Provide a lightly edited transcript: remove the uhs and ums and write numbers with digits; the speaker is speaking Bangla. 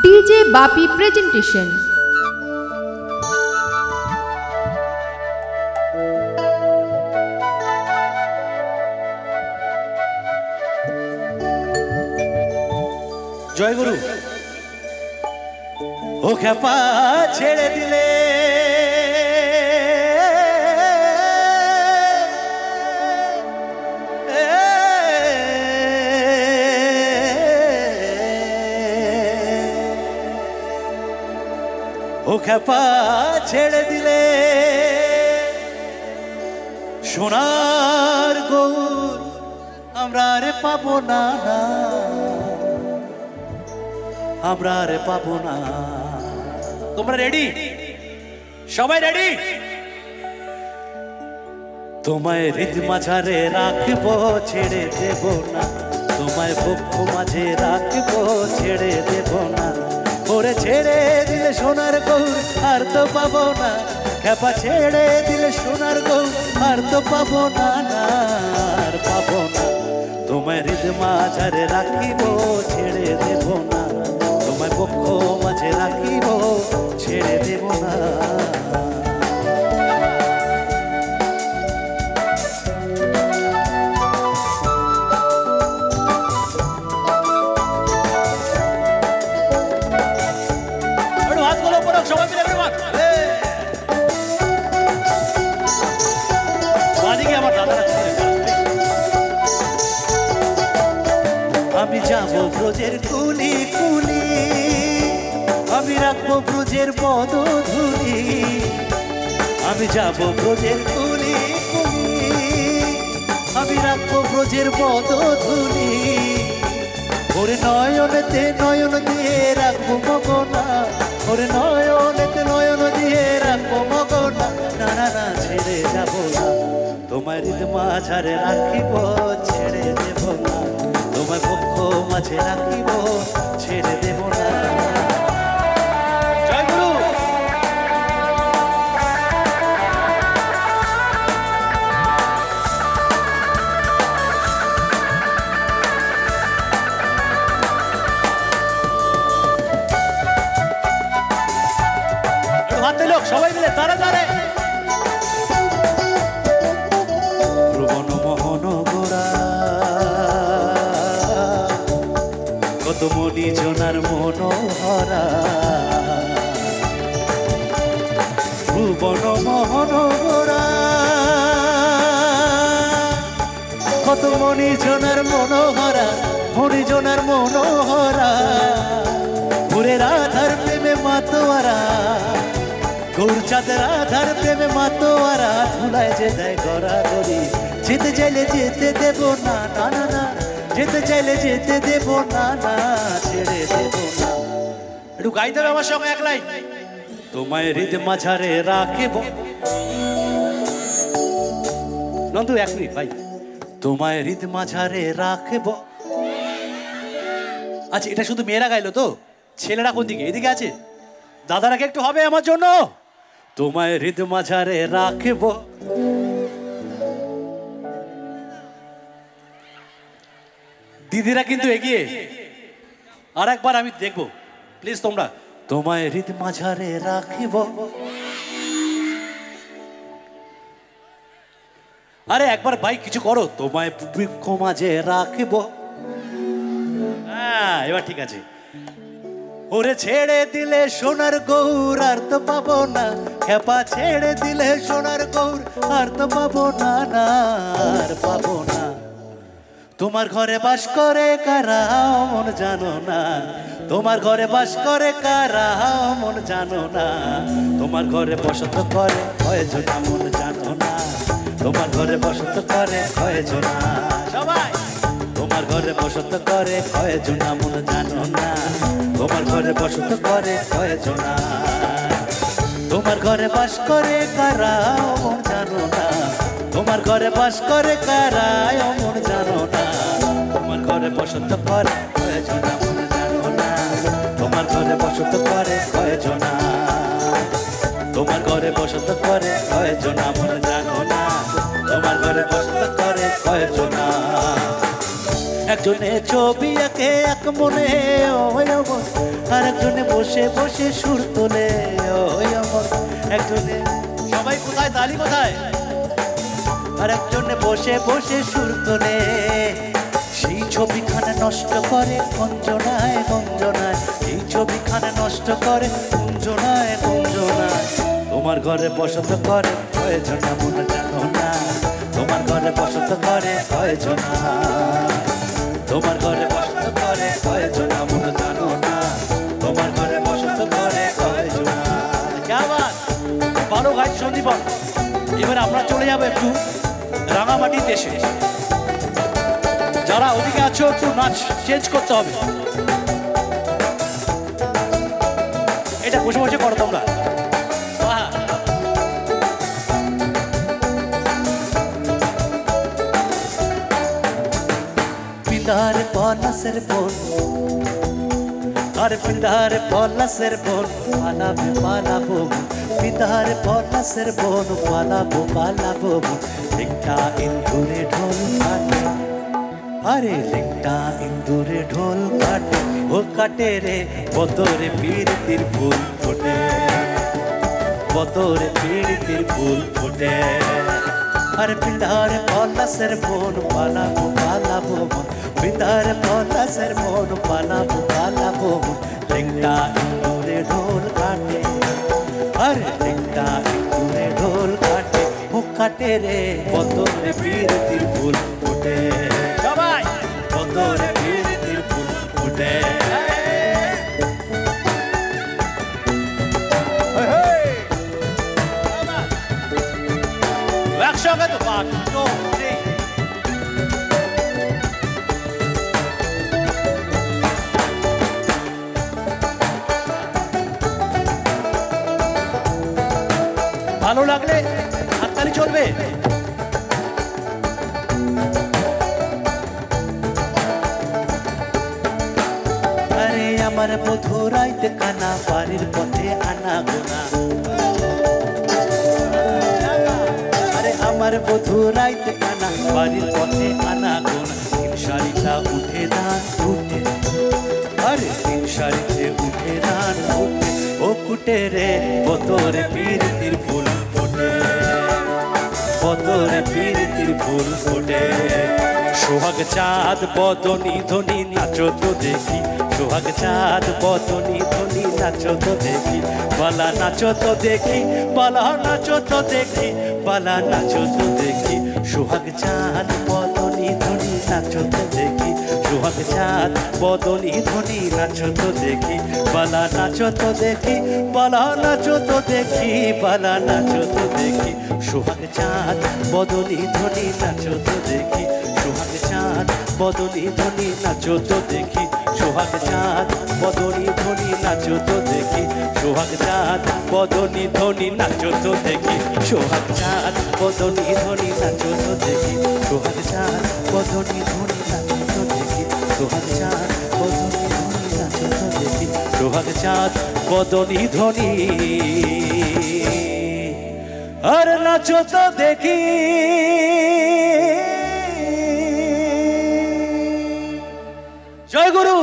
DJ Bapi presentation. জয় গুরু। ও খেপা ছেড়ে দিলে ও খেপা ছেড়ে দিলে সোনার গৌর আমরা আরে পাবো না, আমরা আরে পাবো না। তোমরা রেডি? সবাই রেডি? তোমায় হৃদ মাঝারে রাখবো, ছেড়ে দেব না। তোমায় বক্ষ মাঝে রাখবো, ছেড়ে দেব না। ওরে ছেড়ে দিলে সোনার গৌর আর তো পাবো না। খেপা ছেড়ে দিলে সোনার গৌর আর তো পাবো না, আর পাবো না। তোমায় হৃদ মাঝারে রাখিব, ছেড়ে দেব না। তোমায় পক্ষ মাঝে রাখিব, ছেড়ে দেব না। হাতগুলো উপরে সবাই মিলে বাদিকে আমার দাদারা আমি যাবো ব্রজের কুলি কুলি, আমি রাখবো ব্রজের পদধূলি। আমি যাবো ব্রজের কুলি কুলি, আমি রাখবো ব্রজের পদধূলি। ওরে নয়নেতে নয়ন দিয়ে রাখবো মগনা, ওরে নয়নেতে নয়ন দিয়ে রাখবো মগনা। না না না ছেড়ে যাবো না, তোমার হৃদ মাঝারে রাখিব, ছেড়ে দেব না। তোমার পক্ষ মাঝে রাখিব, ছেড়ে দেব না। জয় গুরু। হাতে লোক সবাই মিলে তারা তারে ভুবন মোহন গোরা, কত মনি জনার মনোহরা। ভুবন মোহন গোরা, কত মনি জনার মনোহরা, মনি জনার মনোহরা। পুরে রাধার প্রেমে মাতোয়ারা, গৌরচাঁদ রাধার প্রেমে মাতোয়ারা। ধুলায় যে দেয় গড়াগড়ি, যেতে চাইলে যেতে দেব না, না না না। যেতে চাইলে যেতে দেব না, না ছেড়ে দেব না। একটু গাইতে হবে আমার সঙ্গে এক লাইন। তোমায় হৃদ মাঝারে রাখিব। নন্দু এক মিনিট ভাই। তোমায় হৃদ মাঝারে রাখিব। আচ্ছা এটা শুধু মেয়েরা গাইলো তো? ছেলেরা কোন দিকে? এদিকে আছে? দাদারা কে একটু হবে আমার জন্য? তোমায় হৃদ মাঝারে রাখিব। দিদিরা কিন্তু এগিয়ে। আর একবার আমি দেখবো প্লিজ তোমরা। তোমায় হৃদ মাঝারে রাখিব। আরে একবার ভাই কিছু করো। তোমায় বৃক্ষ মাঝে রাখিব। হ্যাঁ এবার ঠিক আছে। ওরে ছেড়ে দিলে সোনার গৌর আর তো পাবো না। খেপা ছেড়ে দিলে সোনার গৌর আর তো পাবো না, না আর পাবো না। তোমার ঘরে বাস করে কারা মন জানো না। তোমার ঘরে বাস করে কারা মন জানো না। তোমার ঘরে বসত করে কয়জন মন জানো না। তোমার ঘরে বসত করে কয়জন সবাই। তোমার ঘরে বসত করে কয়জন মন জানো না। তোমার ঘরে বসত করে কয়জন। তোমার ঘরে বাস করে কারা মন জানো না। তোমার ঘরে বাস করে কারা মন জানো না। তোমার ঘরে বসত করে কয়জন মন জানো না। তোমার ঘরে বসত করে কয়জন। তোমার ঘরে বসত করে কয়জন মন জানো না। তোমার ঘরে বসত করে কয়জন। এক একজনে ছবি আঁকে এক মনে ওই অমর, আর একজনে বসে বসে সুর তোলে ওই অমর। একজনে সবাই কোথায়, তালি কোথায়? আর একজনে বসে বসে সুর তোলে, সেই ছবিখানে নষ্ট করে গঞ্জনায় গঞ্জনায়, এই ছবিখানে নষ্ট করে গঞ্জনায় গঞ্জনায়। তোমার ঘরে বসত করে কয়জনা মনে জানো না, তোমার ঘরে বসত করে কয়জনা, তোমার ঘরে বসত করে কয়জনা মনে জানো না, তোমার ঘরে বসত করে কয়জনা। কেমন বারো ভাই সন্দীপন। এবার আমরা চলে যাবো একটু রাঙামাটির দেশে। যারা ওদিকে আছো একটু নাচ চেঞ্জ করতে হবে, এটা বসে বসে করো তোমরা। পিতার পলাশের বোন, আর পিতার পলাশের বোন পালাবে পালাবো, পিতার পলাশের বোন পালাবো পালাবো। লিংটা ইন্দুরে ঢোল কাটে, আরে লিংটা ইন্দুরে ঢোল কাটে, ও কাটে রে বতরে পীড়িতির ফুল ফোটে, বতরে পীড়িতির ফুল ফোটে। আর পিতার পলাশের বোন পালাবো পালাবো, পিতার পলাশের বোন পালাবো পালাবো। লিংটা ইন্দুরে ঢোল কাটে, আরে লিংটা ইন্দুরে ঢোল কাটে, ও কাটে রে বতরে পীড়িতির ফুল ফোটে, সবাই বতরে পীড়িতির ফুল ফোটে। একসঙ্গে তো পাঠ ভালো লাগলে হাততালি চলবে। আরে আমার মধুরাইতে কানা বাড়ির পথে আনা গোনা, আরে আমার মধুরাইতে কানা বাড়ির পথে আনা গোনা। তিন শাড়িটা উঠে দান উঠে, আরে তিন শাড়িতে উঠে দান উঠে, ও কুটে রে বতরে পীড়িতির ফুল ফোটে, বতরে পীড়িতির ফুল ফোটে। সোহাগ চাঁদ বদনি ধ্বনি নাচো তো দেখি, সোহাগ চাঁদ বদনি ধ্বনি নাচো তো দেখি, বালা নাচো তো দেখি, বালা নাচো তো দেখি, বালা নাচো তো দেখি। সোহাগ চাঁদ বদনি ধ্বনি নাচো তো দেখি, সোহাগ চাঁদ বদনি ধ্বনি নাচো তো দেখি, বালা নাচো তো দেখি, বালা নাচো তো দেখি, বালা নাচো তো দেখি। সোহাগ চাঁদ বদনি ধ্বনি নাচো তো দেখি, সোহাগ চাঁদ বদনি ধ্বনি নাচো তো দেখি, সোহাগ চাঁদ বদনি ধ্বনি নাচো তো দেখি, সোহাগ চাঁদ বদনি ধ্বনি নাচো তো দেখি, সোহাগ চাঁদ বদনি ধ্বনি নাচো তো দেখি, সোহাগ চাঁদ বদনি ধ্বনি নাচো তো দেখি, সোহাগ চাঁদ বদনি ধ্বনি নাচো তো দেখি, সোহাগ চাঁদ বদনি ধ্বনি আর নাচো তো দেখি। জয় গুরু।